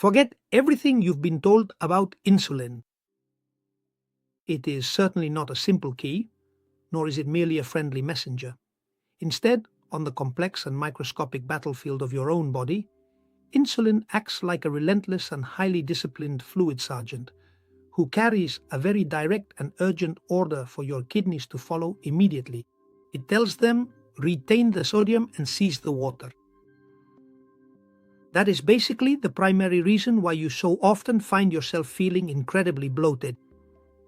Forget everything you've been told about insulin. It is certainly not a simple key, nor is it merely a friendly messenger. Instead, on the complex and microscopic battlefield of your own body, insulin acts like a relentless and highly disciplined fluid sergeant who carries a very direct and urgent order for your kidneys to follow immediately. It tells them, retain the sodium and seize the water. That is basically the primary reason why you so often find yourself feeling incredibly bloated.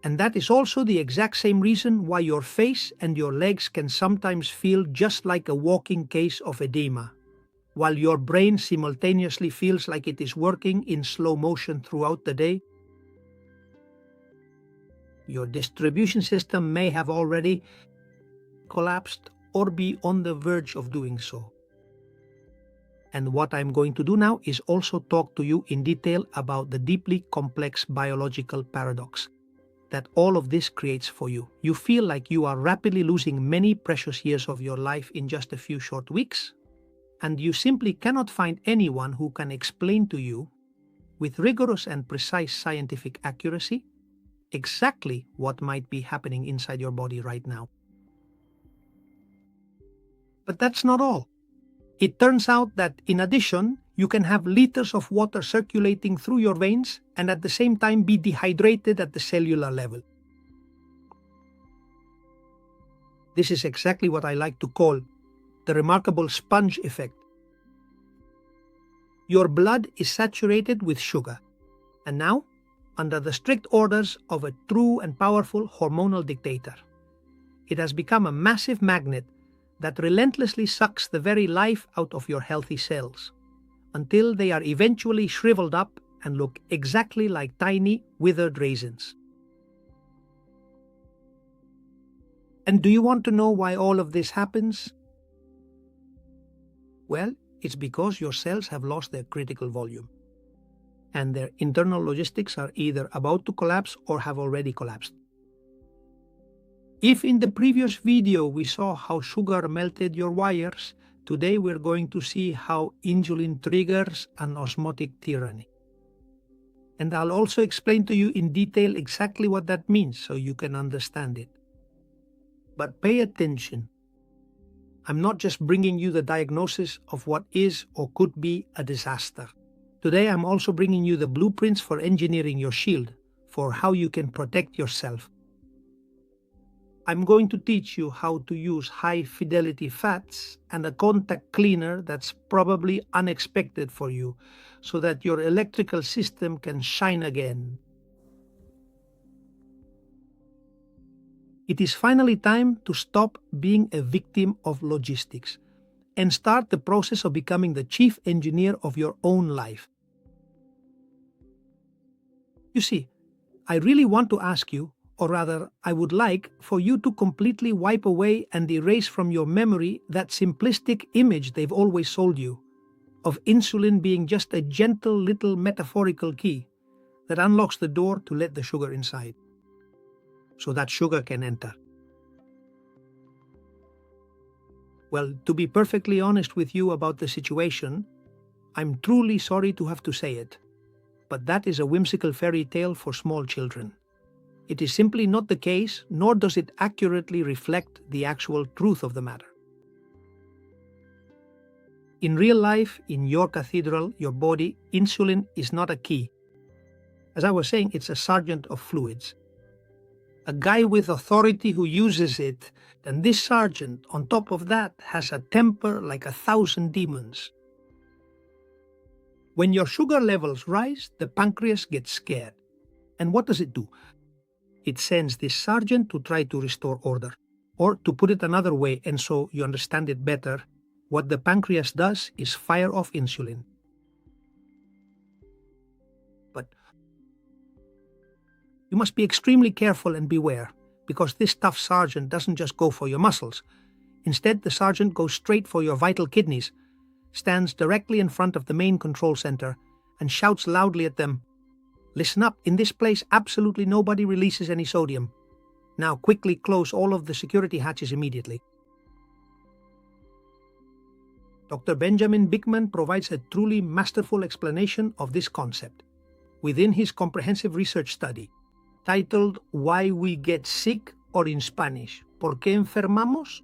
And that is also the exact same reason why your face and your legs can sometimes feel just like a walking case of edema, while your brain simultaneously feels like it is working in slow motion throughout the day. Your distribution system may have already collapsed or be on the verge of doing so. And what I'm going to do now is also talk to you in detail about the deeply complex biological paradox that all of this creates for you. You feel like you are rapidly losing many precious years of your life in just a few short weeks, and you simply cannot find anyone who can explain to you, with rigorous and precise scientific accuracy, exactly what might be happening inside your body right now. But that's not all. It turns out that in addition, you can have liters of water circulating through your veins and at the same time be dehydrated at the cellular level. This is exactly what I like to call the remarkable sponge effect. Your blood is saturated with sugar, and now, under the strict orders of a true and powerful hormonal dictator, it has become a massive magnet that relentlessly sucks the very life out of your healthy cells, until they are eventually shriveled up and look exactly like tiny, withered raisins. And do you want to know why all of this happens? Well, it's because your cells have lost their critical volume, and their internal logistics are either about to collapse or have already collapsed. If in the previous video we saw how sugar melted your wires, today we're going to see how insulin triggers an osmotic tyranny. And I'll also explain to you in detail exactly what that means so you can understand it. But pay attention. I'm not just bringing you the diagnosis of what is or could be a disaster. Today I'm also bringing you the blueprints for engineering your shield, for how you can protect yourself. I'm going to teach you how to use high-fidelity fats and a contact cleaner that's probably unexpected for you, so that your electrical system can shine again. It is finally time to stop being a victim of logistics and start the process of becoming the chief engineer of your own life. You see, I really want to ask you, or rather, I would like for you to completely wipe away and erase from your memory that simplistic image they've always sold you, of insulin being just a gentle little metaphorical key that unlocks the door to let the sugar inside, so that sugar can enter. Well, to be perfectly honest with you about the situation, I'm truly sorry to have to say it, but that is a whimsical fairy tale for small children. It is simply not the case, nor does it accurately reflect the actual truth of the matter. In real life, in your cathedral, your body, insulin is not a key. As I was saying, it's a sergeant of fluids. A guy with authority who uses it, and this sergeant, on top of that, has a temper like 1,000 demons. When your sugar levels rise, the pancreas gets scared. And what does it do? It sends this sergeant to try to restore order. Or to put it another way, and so you understand it better, what the pancreas does is fire off insulin. But you must be extremely careful and beware, because this tough sergeant doesn't just go for your muscles. Instead, the sergeant goes straight for your vital kidneys, stands directly in front of the main control center, and shouts loudly at them, "Listen up, in this place absolutely nobody releases any sodium. Now quickly close all of the security hatches immediately." Dr. Benjamin Bickman provides a truly masterful explanation of this concept within his comprehensive research study, titled Why We Get Sick, or in Spanish, ¿Por qué enfermamos?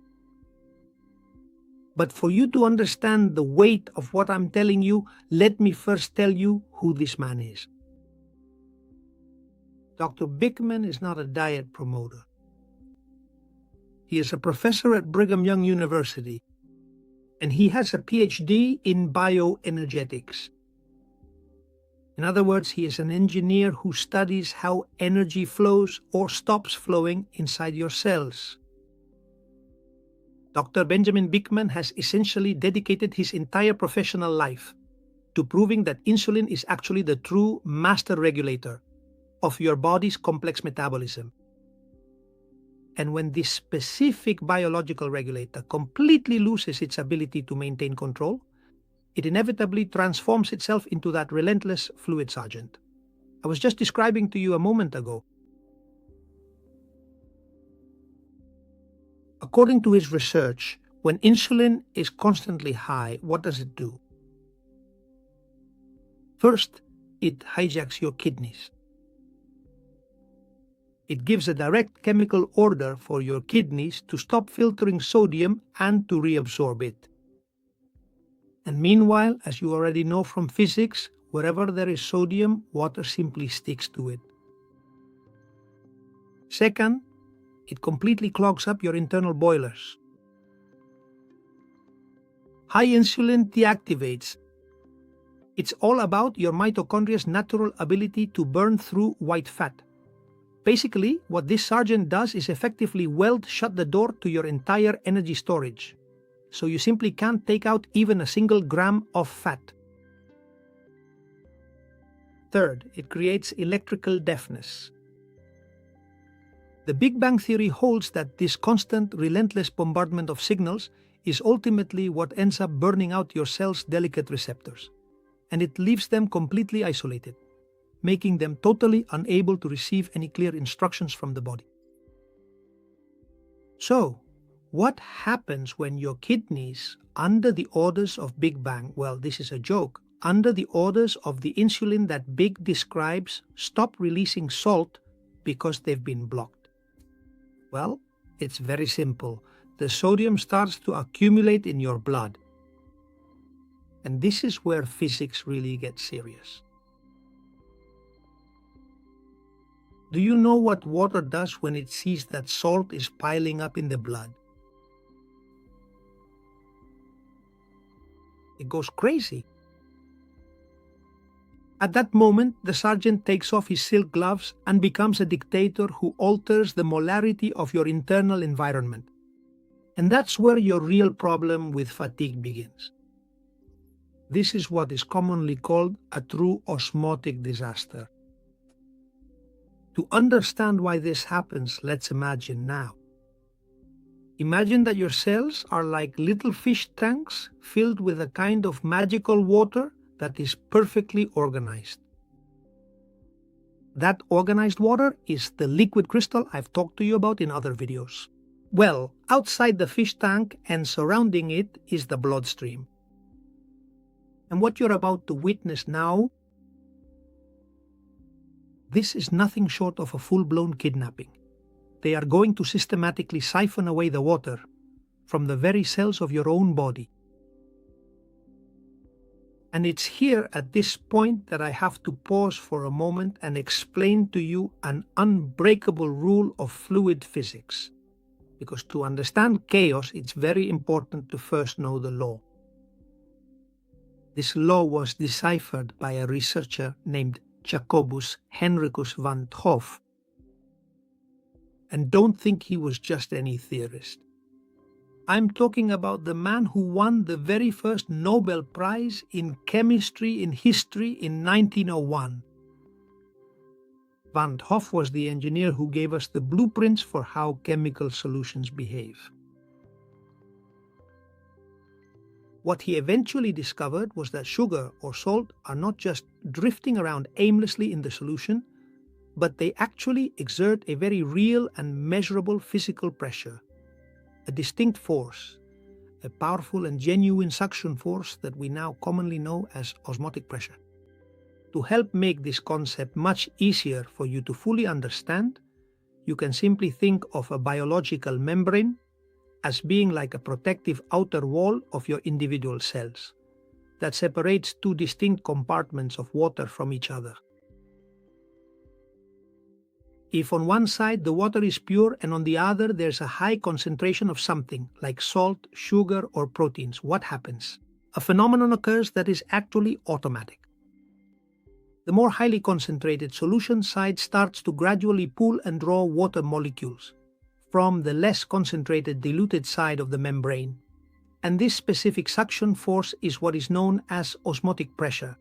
But for you to understand the weight of what I'm telling you, let me first tell you who this man is. Dr. Bickman is not a diet promoter. He is a professor at Brigham Young University, and he has a PhD in bioenergetics. In other words, he is an engineer who studies how energy flows or stops flowing inside your cells. Dr. Benjamin Bickman has essentially dedicated his entire professional life to proving that insulin is actually the true master regulator of your body's complex metabolism. And when this specific biological regulator completely loses its ability to maintain control, it inevitably transforms itself into that relentless fluid sergeant I was just describing to you a moment ago. According to his research, when insulin is constantly high, what does it do? First, it hijacks your kidneys. It gives a direct chemical order for your kidneys to stop filtering sodium and to reabsorb it. And meanwhile, as you already know from physics, wherever there is sodium, water simply sticks to it. Second, it completely clogs up your internal boilers. High insulin deactivates. It's all about your mitochondria's natural ability to burn through white fat. Basically, what this sergeant does is effectively weld shut the door to your entire energy storage, so you simply can't take out even a single gram of fat. Third, it creates electrical deafness. The Big Bang Theory holds that this constant, relentless bombardment of signals is ultimately what ends up burning out your cells' delicate receptors, and it leaves them completely isolated, making them totally unable to receive any clear instructions from the body. So, what happens when your kidneys, under the orders of Big Bang, well, this is a joke, under the orders of the insulin that Big describes, stop releasing salt because they've been blocked? Well, it's very simple. The sodium starts to accumulate in your blood. And this is where physics really gets serious. Do you know what water does when it sees that salt is piling up in the blood? It goes crazy. At that moment, the sergeant takes off his silk gloves and becomes a dictator who alters the molarity of your internal environment. And that's where your real problem with fatigue begins. This is what is commonly called a true osmotic disaster. To understand why this happens, let's imagine now. Imagine that your cells are like little fish tanks filled with a kind of magical water that is perfectly organized. That organized water is the liquid crystal I've talked to you about in other videos. Well, outside the fish tank and surrounding it is the bloodstream. And what you're about to witness now, this is nothing short of a full-blown kidnapping. They are going to systematically siphon away the water from the very cells of your own body. And it's here at this point that I have to pause for a moment and explain to you an unbreakable rule of fluid physics. Because to understand chaos, it's very important to first know the law. This law was deciphered by a researcher named Jacobus Henricus van Hoff. And don't think he was just any theorist. I'm talking about the man who won the very first Nobel Prize in chemistry in history in 1901. Van Hoff was the engineer who gave us the blueprints for how chemical solutions behave. What he eventually discovered was that sugar or salt are not just drifting around aimlessly in the solution, but they actually exert a very real and measurable physical pressure, a distinct force, a powerful and genuine suction force that we now commonly know as osmotic pressure. To help make this concept much easier for you to fully understand, you can simply think of a biological membrane as being like a protective outer wall of your individual cells that separates two distinct compartments of water from each other. If on one side the water is pure and on the other there's a high concentration of something like salt, sugar, or proteins, what happens? A phenomenon occurs that is actually automatic. The more highly concentrated solution side starts to gradually pull and draw water molecules from the less concentrated diluted side of the membrane, and this specific suction force is what is known as osmotic pressure.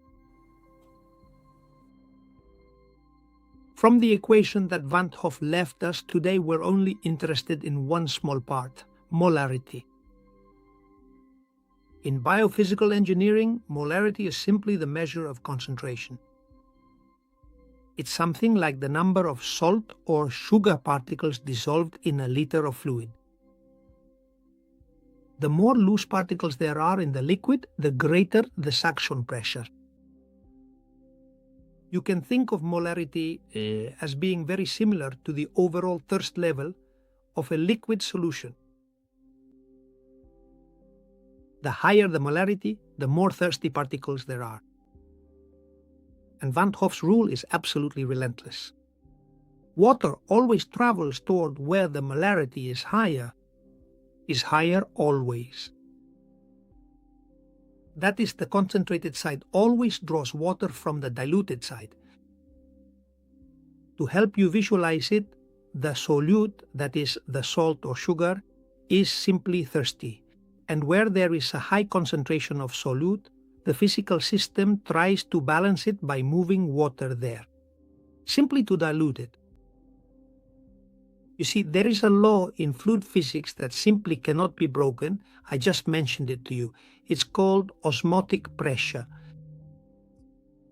From the equation that Van 't Hoff left us, today we're only interested in one small part, molarity. In biophysical engineering, molarity is simply the measure of concentration. It's something like the number of salt or sugar particles dissolved in a liter of fluid. The more loose particles there are in the liquid, the greater the suction pressure. You can think of molarity as being very similar to the overall thirst level of a liquid solution. The higher the molarity, the more thirsty particles there are. And Van 't Hoff's rule is absolutely relentless. Water always travels toward where the molarity is higher always. That is, the concentrated side always draws water from the diluted side. To help you visualize it, the solute, that is the salt or sugar, is simply thirsty, and where there is a high concentration of solute, the physical system tries to balance it by moving water there, simply to dilute it. You see, there is a law in fluid physics that simply cannot be broken. I just mentioned it to you. It's called osmotic pressure.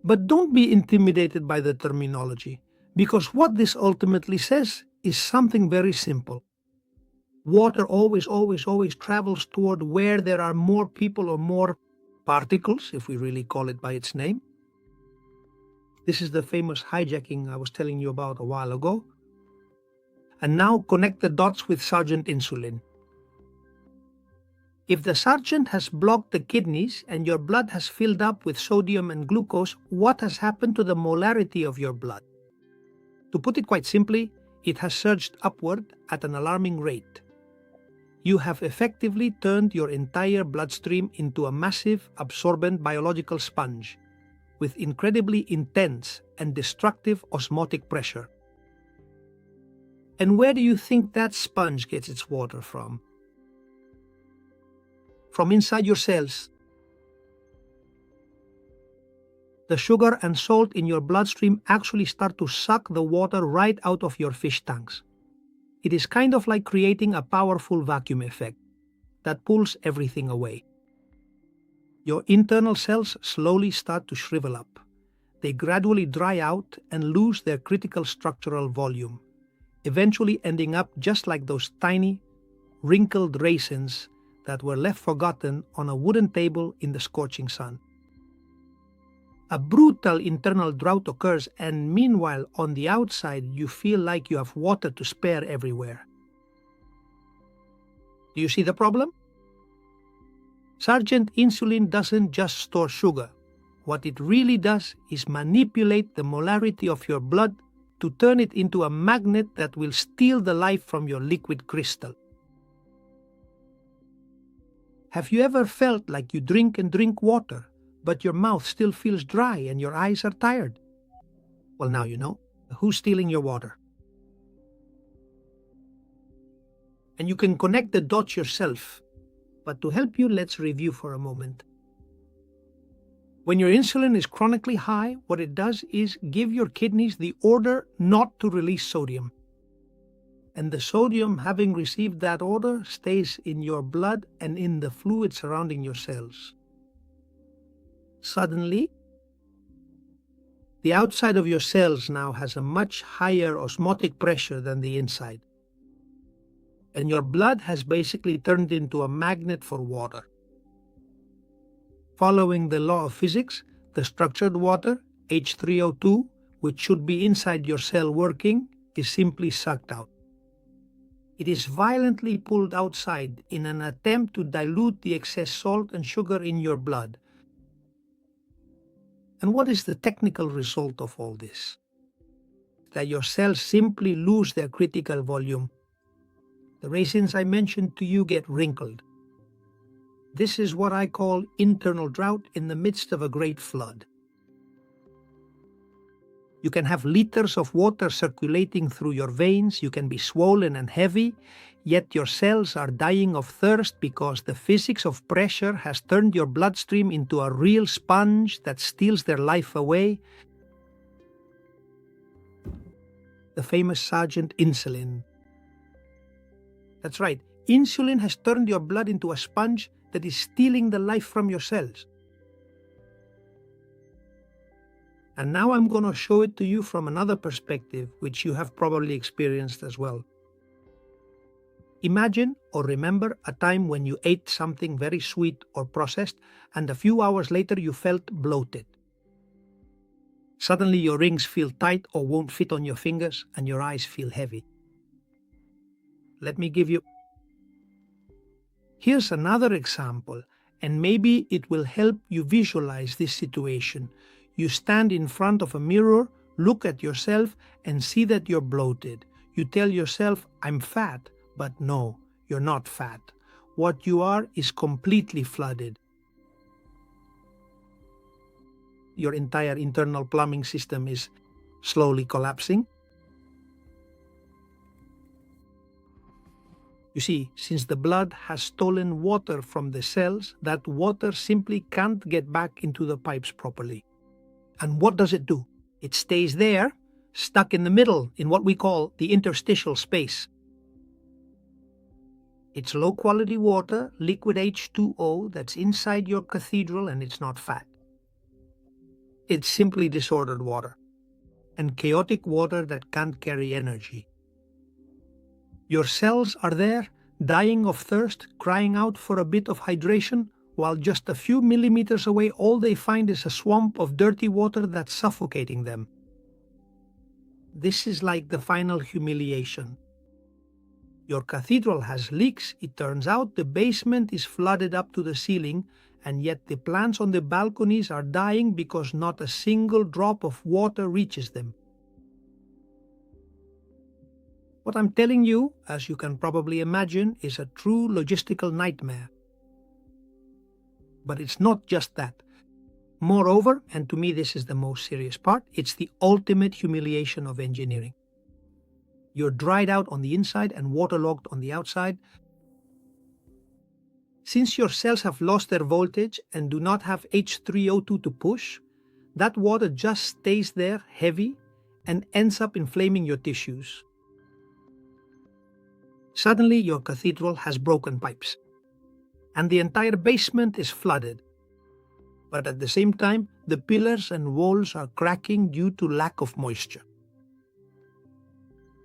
But don't be intimidated by the terminology, because what this ultimately says is something very simple. Water always travels toward where there are more people or more particles, if we really call it by its name. This is the famous hijacking I was telling you about a while ago. And now connect the dots with Sergeant Insulin. If the sergeant has blocked the kidneys and your blood has filled up with sodium and glucose, what has happened to the molarity of your blood? To put it quite simply, it has surged upward at an alarming rate. You have effectively turned your entire bloodstream into a massive, absorbent biological sponge with incredibly intense and destructive osmotic pressure. And where do you think that sponge gets its water from? From inside your cells. The sugar and salt in your bloodstream actually start to suck the water right out of your fish tanks. It is kind of like creating a powerful vacuum effect that pulls everything away. Your internal cells slowly start to shrivel up. They gradually dry out and lose their critical structural volume, eventually ending up just like those tiny, wrinkled raisins that were left forgotten on a wooden table in the scorching sun. A brutal internal drought occurs, and meanwhile, on the outside, you feel like you have water to spare everywhere. Do you see the problem? Sergeant Insulin doesn't just store sugar. What it really does is manipulate the molarity of your blood to turn it into a magnet that will steal the life from your liquid crystal. Have you ever felt like you drink and drink water, but your mouth still feels dry and your eyes are tired? Well, now you know. Who's stealing your water? And you can connect the dots yourself. But to help you, let's review for a moment. When your insulin is chronically high, what it does is give your kidneys the order not to release sodium. And the sodium, having received that order, stays in your blood and in the fluid surrounding your cells. Suddenly, the outside of your cells now has a much higher osmotic pressure than the inside. and your blood has basically turned into a magnet for water. Following the law of physics, the structured water, H3O2, which should be inside your cell working, is simply sucked out. It is violently pulled outside in an attempt to dilute the excess salt and sugar in your blood. And what is the technical result of all this? That your cells simply lose their critical volume. The raisins I mentioned to you get wrinkled. This is what I call internal drought in the midst of a great flood. You can have liters of water circulating through your veins, you can be swollen and heavy, yet your cells are dying of thirst because the physics of pressure has turned your bloodstream into a real sponge that steals their life away. The famous Sergeant Insulin. That's right, insulin has turned your blood into a sponge that is stealing the life from your cells. And now I'm going to show it to you from another perspective, which you have probably experienced as well. Imagine or remember a time when you ate something very sweet or processed, and a few hours later you felt bloated. Suddenly your rings feel tight or won't fit on your fingers, and your eyes feel heavy. Let me give you... Here's another example, and maybe it will help you visualize this situation. You stand in front of a mirror, look at yourself, and see that you're bloated. You tell yourself, I'm fat, but no, you're not fat. What you are is completely flooded. Your entire internal plumbing system is slowly collapsing. You see, since the blood has stolen water from the cells, that water simply can't get back into the pipes properly. And what does it do? It stays there, stuck in the middle, in what we call the interstitial space. It's low-quality water, liquid H2O, that's inside your cathedral, and it's not fat. It's simply disordered water, and chaotic water that can't carry energy. Your cells are there, dying of thirst, crying out for a bit of hydration, while just a few millimeters away all they find is a swamp of dirty water that's suffocating them. This is like the final humiliation. Your cathedral has leaks, it turns out the basement is flooded up to the ceiling, and yet the plants on the balconies are dying because not a single drop of water reaches them. What I'm telling you, as you can probably imagine, is a true logistical nightmare. But it's not just that. Moreover, and to me this is the most serious part, it's the ultimate humiliation of engineering. You're dried out on the inside and waterlogged on the outside. Since your cells have lost their voltage and do not have H3O2 to push, that water just stays there heavy and ends up inflaming your tissues. Suddenly your cathedral has broken pipes, and the entire basement is flooded. But at the same time, the pillars and walls are cracking due to lack of moisture.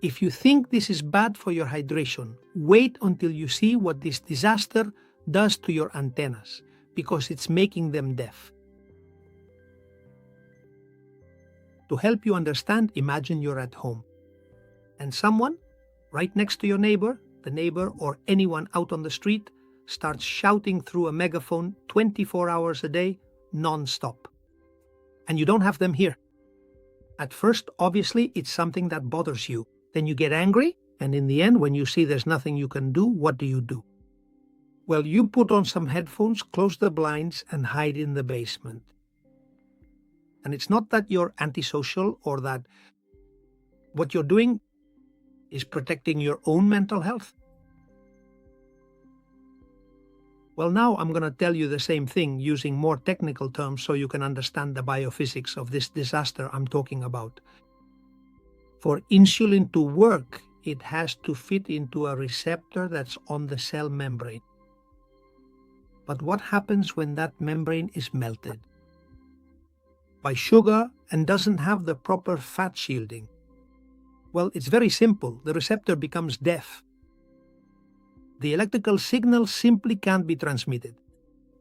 If you think this is bad for your hydration, wait until you see what this disaster does to your antennas, because it's making them deaf. To help you understand, imagine you're at home, and someone right next to your neighbor, the neighbor or anyone out on the street, starts shouting through a megaphone 24 hours a day, non-stop. And you don't have them here. At first, obviously, it's something that bothers you. Then you get angry, and in the end, when you see there's nothing you can do, what do? Well, you put on some headphones, close the blinds, and hide in the basement. And it's not that you're antisocial or that what you're doing is protecting your own mental health. Well, now I'm going to tell you the same thing using more technical terms so you can understand the biophysics of this disaster I'm talking about. For insulin to work, it has to fit into a receptor that's on the cell membrane. But what happens when that membrane is melted by sugar and doesn't have the proper fat shielding? Well, it's very simple. The receptor becomes deaf. The electrical signal simply can't be transmitted.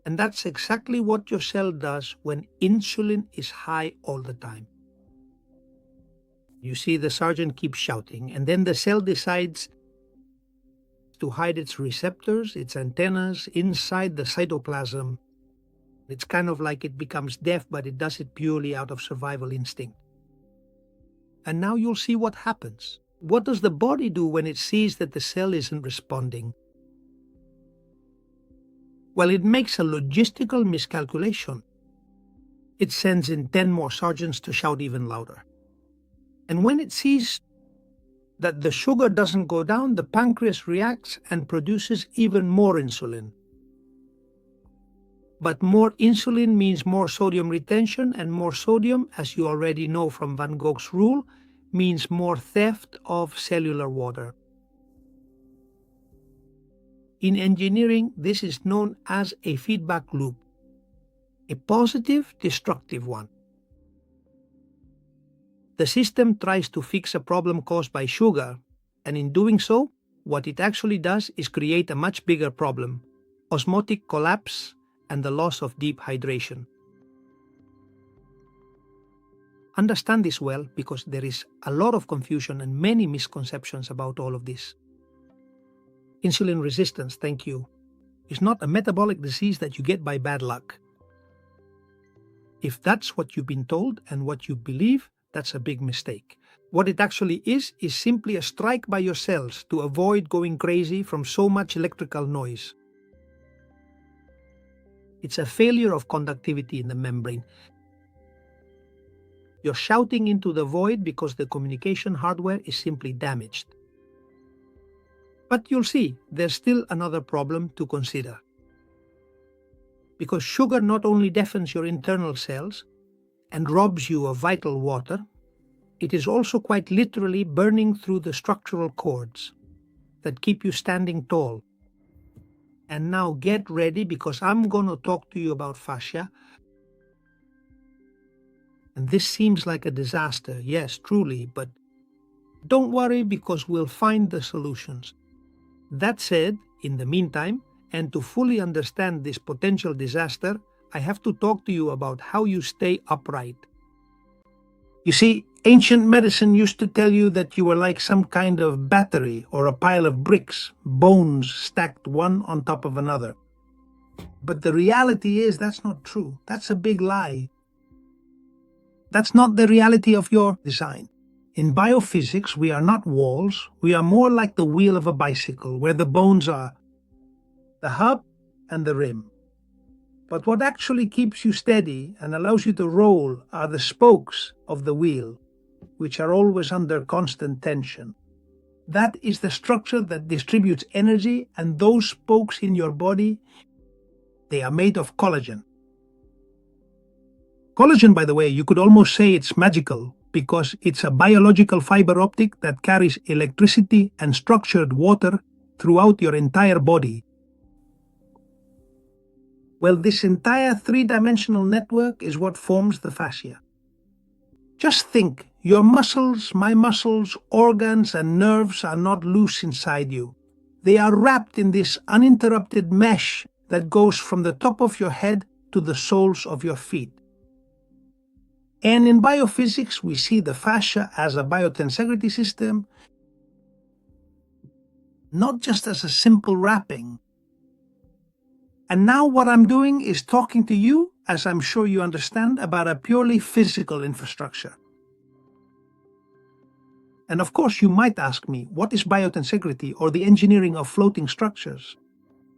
And that's exactly what your cell does when insulin is high all the time. You see the sergeant keeps shouting, and then the cell decides to hide its receptors, its antennas, inside the cytoplasm. It's kind of like it becomes deaf, but it does it purely out of survival instinct. And now you'll see what happens. What does the body do when it sees that the cell isn't responding? Well, it makes a logistical miscalculation. It sends in 10 more sergeants to shout even louder. And when it sees that the sugar doesn't go down, the pancreas reacts and produces even more insulin. But more insulin means more sodium retention, and more sodium, as you already know from Van Gogh's rule, means more theft of cellular water. In engineering, this is known as a feedback loop, a positive, destructive one. The system tries to fix a problem caused by sugar, and in doing so, what it actually does is create a much bigger problem: osmotic collapse and the loss of deep hydration. Understand this well, because there is a lot of confusion and many misconceptions about all of this. Insulin resistance, thank you, is not a metabolic disease that you get by bad luck. If that's what you've been told and what you believe, that's a big mistake. What it actually is simply a strike by your cells to avoid going crazy from so much electrical noise. It's a failure of conductivity in the membrane. You're shouting into the void because the communication hardware is simply damaged. But you'll see, there's still another problem to consider. Because sugar not only deafens your internal cells and robs you of vital water, it is also quite literally burning through the structural cords that keep you standing tall. And now get ready, because I'm going to talk to you about fascia. And this seems like a disaster, yes, truly, but don't worry, because we'll find the solutions. That said, in the meantime, and to fully understand this potential disaster, I have to talk to you about how you stay upright. You see, ancient medicine used to tell you that you were like some kind of battery or a pile of bricks, bones stacked one on top of another. But the reality is that's not true. That's a big lie. That's not the reality of your design. In biophysics, we are not walls. We are more like the wheel of a bicycle, where the bones are the hub and the rim. But what actually keeps you steady and allows you to roll are the spokes of the wheel, which are always under constant tension. That is the structure that distributes energy, and those spokes in your body, they are made of collagen. Collagen, by the way, you could almost say it's magical, because it's a biological fiber optic that carries electricity and structured water throughout your entire body. Well, this entire three-dimensional network is what forms the fascia. Just think, your muscles, my muscles, organs, and nerves are not loose inside you. They are wrapped in this uninterrupted mesh that goes from the top of your head to the soles of your feet. And in biophysics, we see the fascia as a biotensegrity system, not just as a simple wrapping. And now what I'm doing is talking to you, as I'm sure you understand, about a purely physical infrastructure. And of course, you might ask me, what is biotensegrity, or the engineering of floating structures?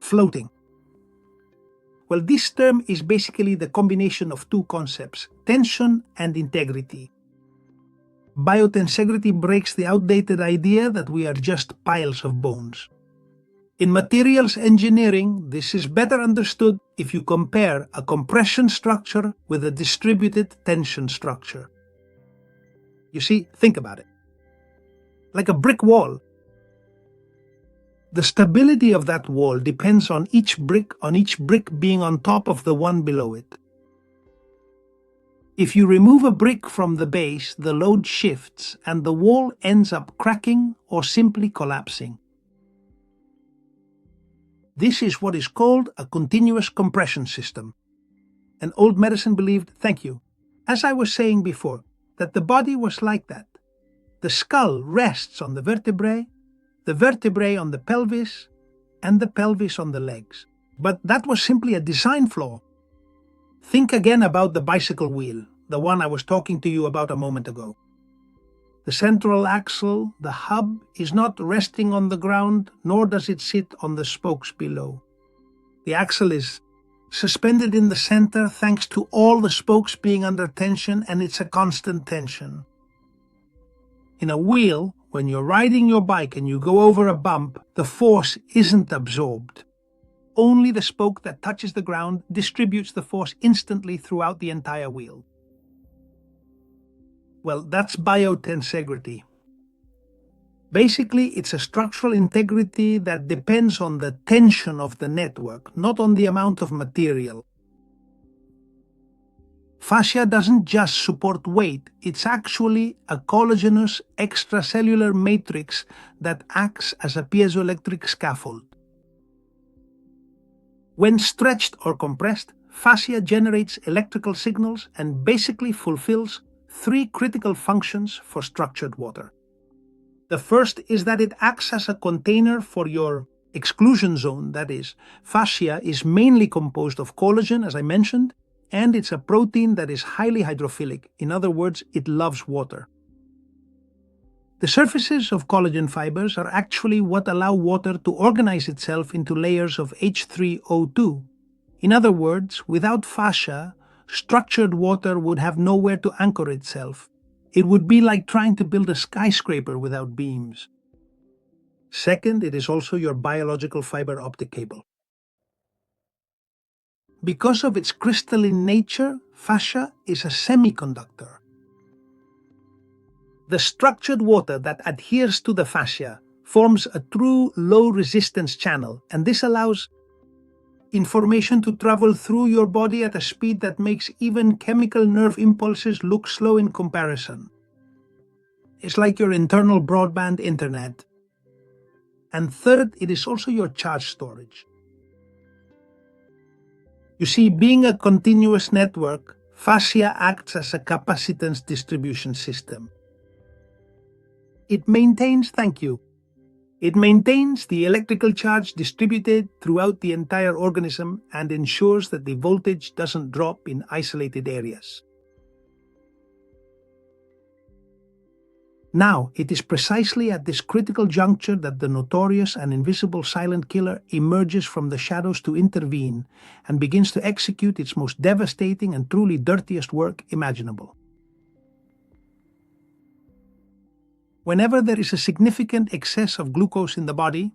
Floating. Well, this term is basically the combination of two concepts, tension and integrity. Biotensegrity breaks the outdated idea that we are just piles of bones. In materials engineering, this is better understood if you compare a compression structure with a distributed tension structure. You see, think about it. Like a brick wall. The stability of that wall depends on each brick being on top of the one below it. If you remove a brick from the base, the load shifts and the wall ends up cracking or simply collapsing. This is what is called a continuous compression system. And old medicine believed, thank you, as I was saying before, that the body was like that. The skull rests on the vertebrae on the pelvis, and the pelvis on the legs. But that was simply a design flaw. Think again about the bicycle wheel, the one I was talking to you about a moment ago. The central axle, the hub, is not resting on the ground, nor does it sit on the spokes below. The axle is suspended in the center thanks to all the spokes being under tension, and it's a constant tension. In a wheel, when you're riding your bike and you go over a bump, the force isn't absorbed. Only the spoke that touches the ground distributes the force instantly throughout the entire wheel. Well, that's biotensegrity. Basically, it's a structural integrity that depends on the tension of the network, not on the amount of material. Fascia doesn't just support weight, it's actually a collagenous extracellular matrix that acts as a piezoelectric scaffold. When stretched or compressed, fascia generates electrical signals and basically fulfills three critical functions for structured water. The first is that it acts as a container for your exclusion zone, that is, fascia is mainly composed of collagen, as I mentioned, and it's a protein that is highly hydrophilic. In other words, it loves water. The surfaces of collagen fibers are actually what allow water to organize itself into layers of H3O2. In other words, without fascia, structured water would have nowhere to anchor itself. It would be like trying to build a skyscraper without beams. Second, it is also your biological fiber optic cable. Because of its crystalline nature, fascia is a semiconductor. The structured water that adheres to the fascia forms a true low-resistance channel, and this allows information to travel through your body at a speed that makes even chemical nerve impulses look slow in comparison. It's like your internal broadband internet. And third, it is also your charge storage. You see, being a continuous network, fascia acts as a capacitance distribution system. It maintains the electrical charge distributed throughout the entire organism and ensures that the voltage doesn't drop in isolated areas. Now, it is precisely at this critical juncture that the notorious and invisible silent killer emerges from the shadows to intervene and begins to execute its most devastating and truly dirtiest work imaginable. Whenever there is a significant excess of glucose in the body,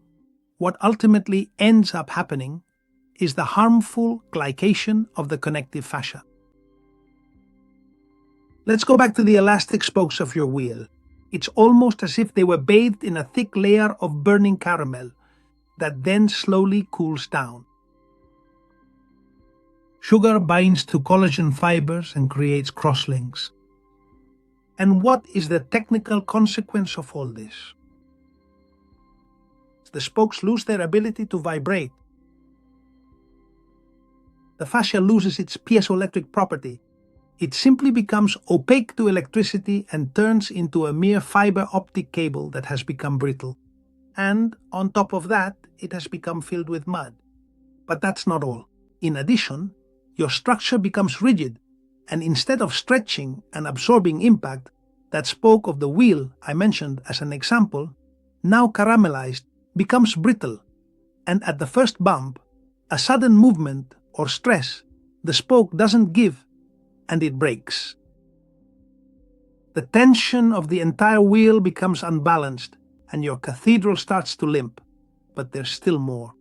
what ultimately ends up happening is the harmful glycation of the connective fascia. Let's go back to the elastic spokes of your wheel. It's almost as if they were bathed in a thick layer of burning caramel that then slowly cools down. Sugar binds to collagen fibers and creates crosslinks. And what is the technical consequence of all this? The spokes lose their ability to vibrate. The fascia loses its piezoelectric property. It simply becomes opaque to electricity and turns into a mere fiber optic cable that has become brittle. And on top of that, it has become filled with mud. But that's not all. In addition, your structure becomes rigid, and instead of stretching and absorbing impact, that spoke of the wheel I mentioned as an example, now caramelized, becomes brittle, and at the first bump, a sudden movement or stress, the spoke doesn't give, and it breaks. The tension of the entire wheel becomes unbalanced, and your cathedral starts to limp, but there's still more.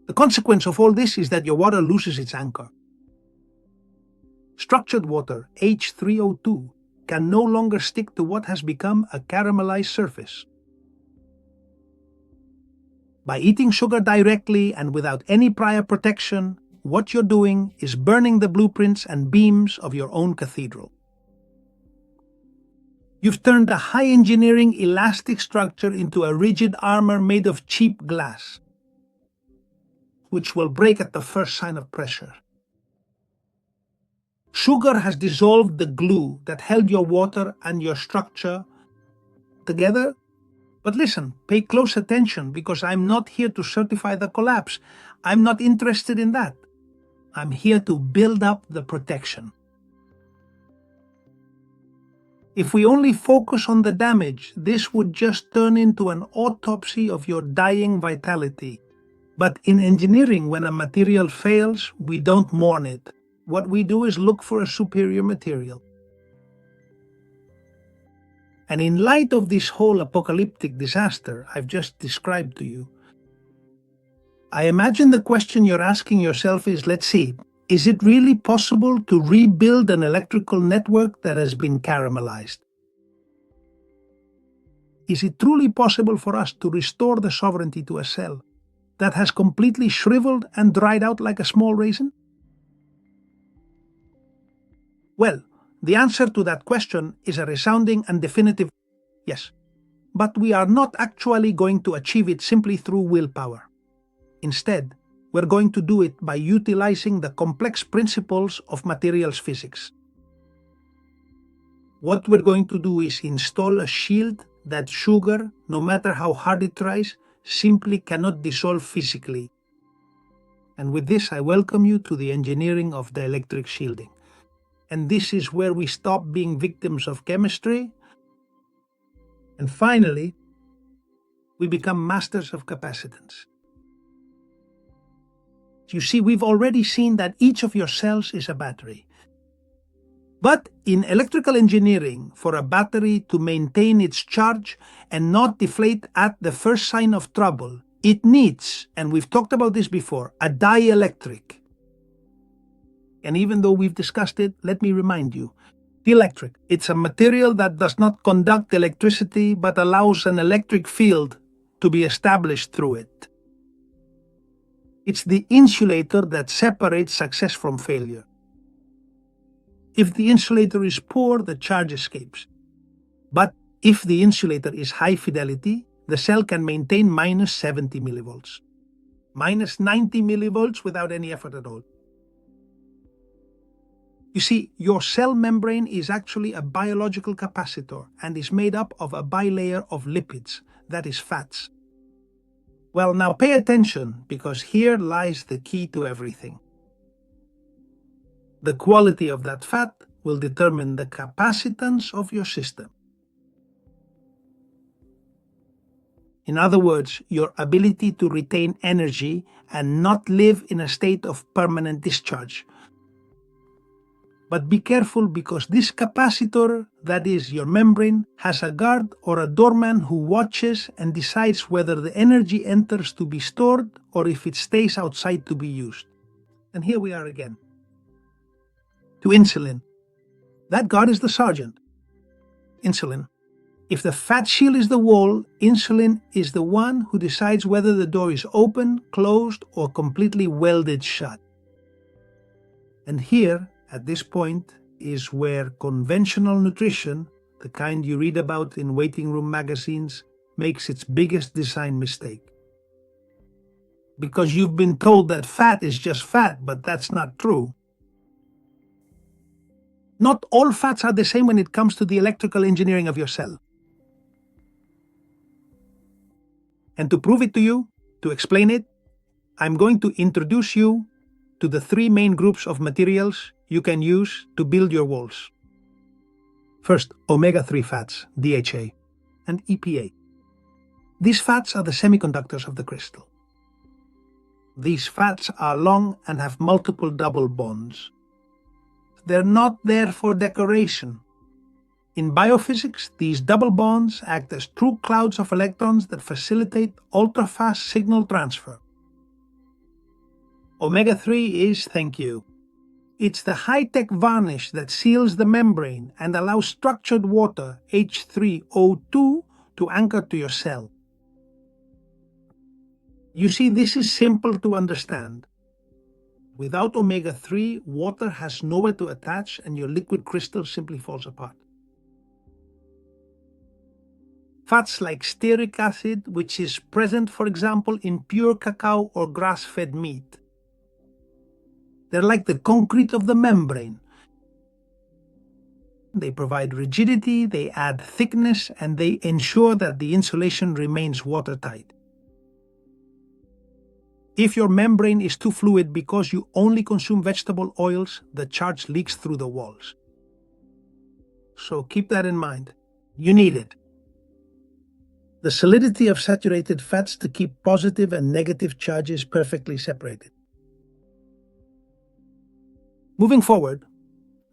The consequence of all this is that your water loses its anchor. Structured water, H3O2, can no longer stick to what has become a caramelized surface. By eating sugar directly and without any prior protection, what you're doing is burning the blueprints and beams of your own cathedral. You've turned a high-engineering elastic structure into a rigid armor made of cheap glass. which will break at the first sign of pressure. Sugar has dissolved the glue that held your water and your structure together. But listen, pay close attention, because I'm not here to certify the collapse. I'm not interested in that. I'm here to build up the protection. If we only focus on the damage, this would just turn into an autopsy of your dying vitality. But in engineering, when a material fails, we don't mourn it. What we do is look for a superior material. And in light of this whole apocalyptic disaster I've just described to you, I imagine the question you're asking yourself is, let's see, is it really possible to rebuild an electrical network that has been caramelized? Is it truly possible for us to restore the sovereignty to a cell that has completely shriveled and dried out like a small raisin? Well, the answer to that question is a resounding and definitive yes. But we are not actually going to achieve it simply through willpower. Instead, we're going to do it by utilizing the complex principles of materials physics. What we're going to do is install a shield that sugar, no matter how hard it tries, simply cannot dissolve physically. And with this, I welcome you to the engineering of the electric shielding. And this is where we stop being victims of chemistry, and finally, we become masters of capacitance. You see, we've already seen that each of your cells is a battery. But in electrical engineering, for a battery to maintain its charge and not deflate at the first sign of trouble, it needs, and we've talked about this before, a dielectric. And even though we've discussed it, let me remind you, dielectric, it's a material that does not conduct electricity but allows an electric field to be established through it. It's the insulator that separates success from failure. If the insulator is poor, the charge escapes. But if the insulator is high fidelity, the cell can maintain minus 70 millivolts, minus 90 millivolts without any effort at all. You see, your cell membrane is actually a biological capacitor and is made up of a bilayer of lipids, that is fats. Well, now pay attention, because here lies the key to everything. The quality of that fat will determine the capacitance of your system. In other words, your ability to retain energy and not live in a state of permanent discharge. But be careful, because this capacitor, that is your membrane, has a guard or a doorman who watches and decides whether the energy enters to be stored or if it stays outside to be used. And here we are again. To insulin. That guard is the sergeant. Insulin. If the fat shield is the wall, insulin is the one who decides whether the door is open, closed, or completely welded shut. And here, at this point, is where conventional nutrition, the kind you read about in waiting room magazines, makes its biggest design mistake. Because you've been told that fat is just fat, but that's not true. Not all fats are the same when it comes to the electrical engineering of your cell. And to prove it to you, to explain it, I'm going to introduce you to the three main groups of materials you can use to build your walls. First, omega-3 fats, DHA, and EPA. These fats are the semiconductors of the crystal. These fats are long and have multiple double bonds. They're not there for decoration. In biophysics, these double bonds act as true clouds of electrons that facilitate ultra-fast signal transfer. Omega-3 is, thank you. It's the high-tech varnish that seals the membrane and allows structured water, H3O2, to anchor to your cell. You see, this is simple to understand. Without omega-3, water has nowhere to attach and your liquid crystal simply falls apart. Fats like stearic acid, which is present, for example, in pure cacao or grass-fed meat. They're like the concrete of the membrane. They provide rigidity, they add thickness, and they ensure that the insulation remains watertight. If your membrane is too fluid because you only consume vegetable oils, the charge leaks through the walls. So keep that in mind. You need it. The solidity of saturated fats to keep positive and negative charges perfectly separated. Moving forward,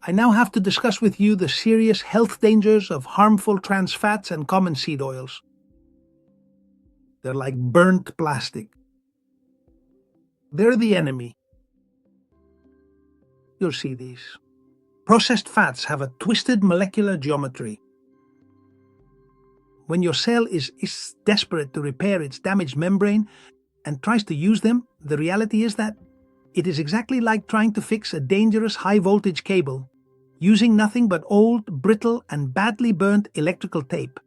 I now have to discuss with you the serious health dangers of harmful trans fats and common seed oils. They're like burnt plastic. They're the enemy. You'll see these. Processed fats have a twisted molecular geometry. When your cell is desperate to repair its damaged membrane and tries to use them, the reality is that it is exactly like trying to fix a dangerous high-voltage cable, using nothing but old, brittle, and badly burnt electrical tape.